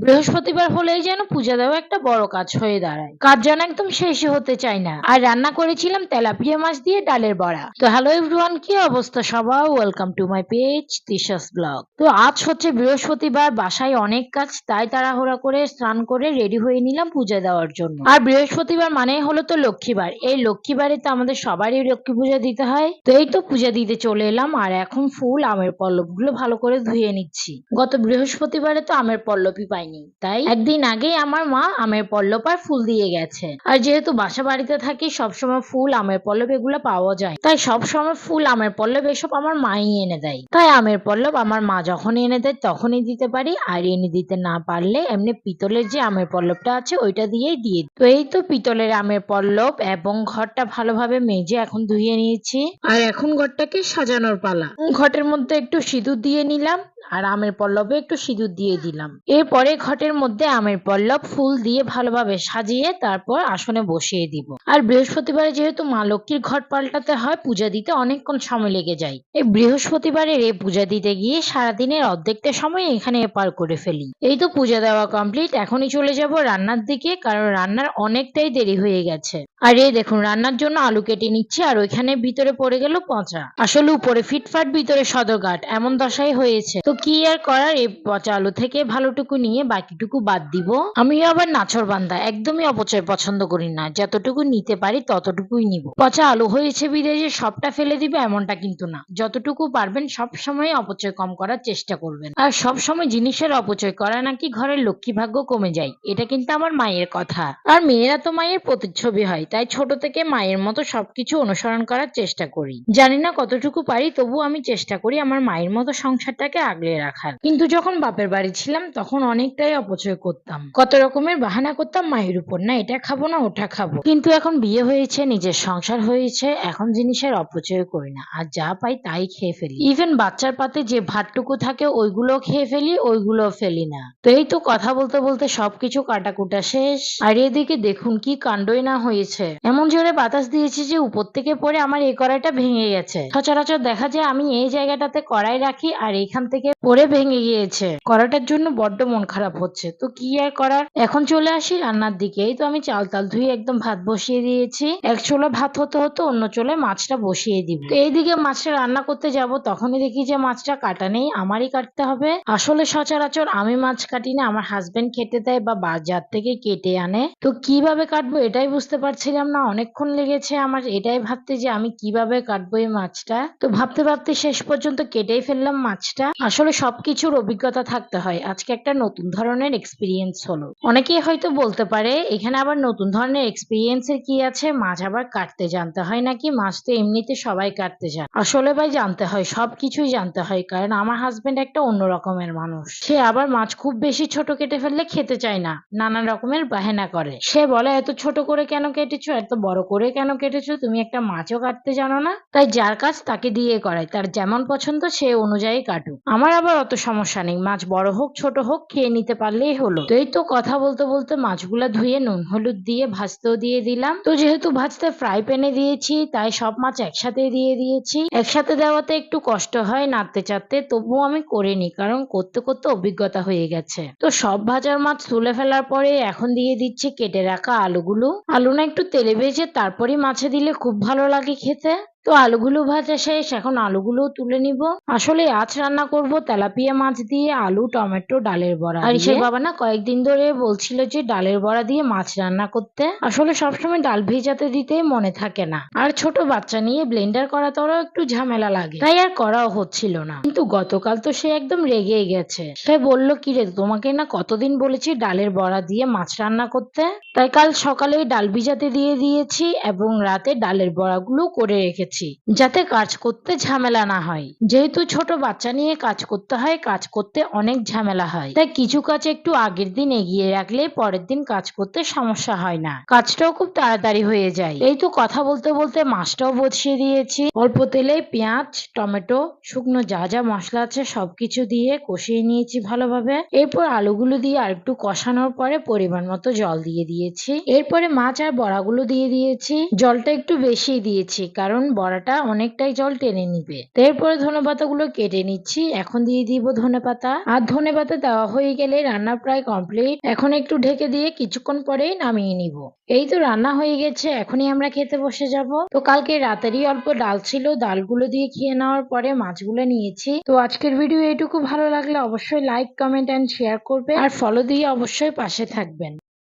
বৃহস্পতিবার হলেই যেন পূজা দেওয়া একটা বড় কাজ হয়ে দাঁড়ায়। কাজ যেন একদম শেষই হতে চায় না। আর রান্না করেছিলাম তেলাপিয়া মাছ দিয়ে ডালের বড়া। তো হ্যালো এভরিওয়ান, কি অবস্থা সবার? Welcome to my page Tisha's blog. তো আজ হচ্ছে বৃহস্পতিবার, বাসায় অনেক কাজ, তাই তাড়াহুড়া করে স্নান করে রেডি হয়ে নিলাম পূজা দেওয়ার জন্য। আর বৃহস্পতিবার মানে হলো তো লক্ষ্মীবার। এই লক্ষ্মীবারে তো আমাদের সবারই লক্ষ্মী পূজা দিতে হয়। তো এই তো পূজা দিতে চলে এলাম, আর এখন ফুল আমের পল্লব গুলো ভালো করে ধুয়ে নিচ্ছি। গত বৃহস্পতিবারে তো আমের পল্লবই পাইনি, তাই একদিন আগেই আমার মা আমের পল্লব আর ফুল দিয়ে গেছে। আর যেহেতু বাসা বাড়িতে থাকি, সবসময় ফুল আমের পল্লব এগুলো পাওয়া যায়, তাই সবসময় ফুল আমের পল্লব এসব আমার মাই এনে দেয়। তাই আমের পল্লব আমার মা যখন এনে দেয় তখনই দিতে পারি, আর এনে দিতে না পারলে এমনি পিতলের যে আমের পল্লবটা আছে ওইটা দিয়েই দিয়ে দিই। তো এই তো পিতলের আমের পল্লব এবং ঘরটা ভালোভাবে মেজে এখন ধুয়ে নিয়েছি, আর এখন ঘরটাকে সাজানোর পালা। ঘটের মধ্যে একটু সিঁদুর দিয়ে নিলাম, আর আমের পল্লবে একটু সিঁদুর দিয়ে দিলাম। এরপরে ঘটের মধ্যে আমের পল্লব ফুল দিয়ে ভালোভাবে সাজিয়ে তারপর আসনে বসিয়ে দিব। আর বৃহস্পতিবারে যেহেতু মা লক্ষ্মীর ঘট পাল্টাতে হয়, পূজা দিতে অনেকক্ষণ সময় লেগে যায়। এই বৃহস্পতিবারের এই পূজা দিতে গিয়ে সারাদিনের অর্ধেকটা সময় এখানে পার করে ফেলি। এই তো পূজা দেওয়া কমপ্লিট, এখনই চলে যাব রান্নার দিকে, কারণ রান্নার অনেকটাই দেরি হয়ে গেছে। আর এই দেখুন রান্নার জন্য আলু কেটে নিচ্ছে, আর ওইখানে ভিতরে পড়ে গেল পচা। আসলে উপরে ফিটফাট ভিতরে সদরঘাট, এমন দশাই হয়েছে। তো কি আর করার, এই পচা আলু থেকে ভালোটুকু নিয়ে বাকিটুকু বাদ দিব। আমিও আবার নাছোড়বান্দা, একদমই অপচয় পছন্দ করি না। যতটুকু নিতে পারি ততটুকুই নিব। পচা আলু হয়েছে বিদেশে সবটা ফেলে দিবে এমনটা কিন্তু না। যতটুকু পারবেন সব সময় অপচয় কম করার চেষ্টা করবেন। আর সব সময় জিনিসের অপচয় করা নাকি ঘরের লক্ষ্মী ভাগ্য কমে যায়, এটা কিন্তু আমার মায়ের কথা। আর মেয়েরা তো মায়ের প্রতিচ্ছবি হয়, তাই ছোট থেকে মায়ের মতো সবকিছু অনুসরণ করার চেষ্টা করি। জানি না কতটুকু পারি, তবু আমি চেষ্টা করি আমার মায়ের মতো সংসারটাকে আগলে রাখার। কিন্তু যখন বাপের বাড়ি ছিলাম তখন অনেকটাই অপচয় করতাম, কত রকমের বাহানা করতাম মায়ের উপর, না এটা খাবো না ওটা খাবো। কিন্তু এখন বিয়ে হয়েছে, নিজের সংসার হয়েছে, এখন জিনিসের অপচয় করি না, আর যা পাই তাই খেয়ে ফেলি। ইভেন বাচ্চার পাতে যে ভাতটুকু থাকে ওইগুলো খেয়ে ফেলি, ওইগুলো ফেলি না। তো এই তো কথা বলতে বলতে সবকিছু কাটাকুটা শেষ। আর এদিকে দেখুন কি কাণ্ডই না হয়েছে। এমন জোরে বাতাস দিয়েছে যে উপর থেকে পড়ে আমার এই কড়াইটা ভেঙে গেছে। সচরাচর দেখা যায় আমি এই জায়গাটাতে কড়াই রাখি, আর এইখান থেকে পড়ে ভেঙে গিয়েছে। কড়াইটার জন্য বড্ড মন খারাপ হচ্ছে। তো কি আর করার, এখন চলে আসি রান্নার দিকে। এই তো আমি চাল টাল ধুয়ে একদম ভাত বসিয়ে দিয়েছি। এক চুলা ভাত হতে হতে অন্য চুলায় মাছটা বসিয়ে দিব। তো এইদিকে মাছটা রান্না করতে যাব, তখনই দেখি যে মাছটা কাটা নেই, আমারই কাটতে হবে। আসলে সচরাচর আমি মাছ কাটি না, আমার হাজবেন্ড কেটে দেয় বা বাজার থেকে কেটে আনে। তো কিভাবে কাটবো এটাই বুঝতে পারছিলাম না, অনেকক্ষণ লেগেছে আমার এটাই ভাবতে যে আমি কিভাবে কাটবো এই মাছটা। তো ভাবতে ভাবতে শেষ পর্যন্ত কেটেই ফেললাম মাছটা। আসলে সবকিছুর অভিজ্ঞতা থাকতে হয়, আজকে একটা নতুন ধরনের এক্সপিরিয়েন্স হলো। অনেকেই হয়তো বলতে পারে এখানে আবার নতুন ধরনের এক্সপিরিয়েন্স এর কি আছে, মাছ আবার কাটতে জানতে হয় নাকি? মাছ তো এমনিতে সবাই কাটতে জানে। আসলে ভাই জানতে হয়, সবকিছুই জানতে হয়, কারণ আমার হাজবেন্ড একটা অন্য রকমের মানুষ। সে আবার মাছ খুব বেশি ছোট কেটে ফেললে খেতে চায় না, নানান রকমের বাহানা করে। সে বলে এত ছোট করে কেন কেটেছো, এত বড় করে কেন কেটেছো, তুমি একটা মাছও কাটতে জানো না? তাই যার কাজ তাকে দিয়ে করায়, তার যেমন পছন্দ সে অনুযায়ী কাটুক। আমার আবার অত সমস্যা নেই, মাছ বড় হোক ছোট হোক খেয়ে নিতে পারলেই হলো। তো এই তো কথা বলতে বলতে মাছগুলা ধুয়ে নুন হলুদ দিয়ে ভাজতেও দিয়ে দিলাম। তো যেহেতু ভাজতে ফ্রাই প্যানে দিয়েছি, তাই সব মাছ একসাথে দিয়ে দিয়েছি। একসাথে দেওয়াতে একটু কষ্ট হয় নাড়তে চাড়তে, তবুও আমি করে নিই, কারণ করতে করতে অভিজ্ঞতা হয়ে গেছে। তো সব ভাজার মাছ তুলে ফেলার পরে এখন দিয়ে দিচ্ছি কেটে রাখা আলুগুলো। আলু না একটু তেলে ভেজে তারপরই মাছে দিলে খুব ভালো লাগে খেতে। তো আলুগুলো ভাজা শেষ, এখন আলুগুলো তুলে নিব। আসলে আজ রান্না করব তেলাপিয়া মাছ দিয়ে আলু টমেটো ডালের বড়া। আর ইসের বাবা না কয়েকদিন ধরে বলছিল যে ডালের বড়া দিয়ে মাছ রান্না করতে। আসলে সবসময় ডাল ভেজাতে দিতে মনে থাকে না, আর ছোট বাচ্চা নিয়ে ব্লেন্ডার করা তো একটু ঝামেলা লাগে, তাই আর করাও হচ্ছিল না। কিন্তু গতকাল তো সে একদম রেগেই গেছে। সে বলল কি রে, তোমাকে না কতদিন বলেছি ডালের বড়া দিয়ে মাছ রান্না করতে। তাই কাল সকালেই ডাল ভিজাতে দিয়ে দিয়েছি এবং রাতে ডালের বড়াগুলো করে রেখেছি, যাতে কাজ করতে ঝামেলা না হয়। যেহেতু ছোট বাচ্চা নিয়ে কাজ করতে হয়, কাজ করতে অনেক ঝামেলা হয়, তাই কিছু কাজ একটু আগের দিন এগিয়ে রাখলে পরের দিন কাজ করতে সমস্যা হয় না, কাজটাও খুব তাড়াতাড়ি হয়ে যায়। এই তো কথা বলতে বলতে মাছটাও বসিয়ে দিয়েছি। অল্প তেলে পেঁয়াজ টমেটো শুকনো যা যা মশলা আছে সবকিছু দিয়ে কষিয়ে নিয়েছি ভালোভাবে। এরপর আলুগুলো দিয়ে আর একটু কষানোর পরে পরিমাণ মতো জল দিয়ে দিয়েছি। এরপরে মাছ আর বড়াগুলো দিয়ে দিয়েছি। জলটা একটু বেশি দিয়েছি, কারণ বড়াটা অনেকটাই জল টেনে নিবে। তো এরপরে ধনেপাতাগুলো কেটে নিচ্ছি। এখন দিয়ে দিব ধনেপাতা। আর ধনেপাতা দেওয়া হয়ে গেলে রান্না প্রায় কমপ্লিট। এখন একটু ঢেকে দিয়ে কিছুক্ষণ পরেই নামিয়ে নিব। এই তো রান্না হয়ে গেছে, এখনই আমরা খেতে বসে যাব। তো কালকে রাতেরই অল্প ডাল ছিল, ডালগুলো দিয়ে খেয়ে নেওয়ার পরে মাছগুলো নিয়েছি। তো আজকের ভিডিও এইটুকু। ভালো লাগলে অবশ্যই লাইক, কমেন্ট এন্ড শেয়ার করবে আর ফলো দিয়ে অবশ্যই পাশে থাকবেন।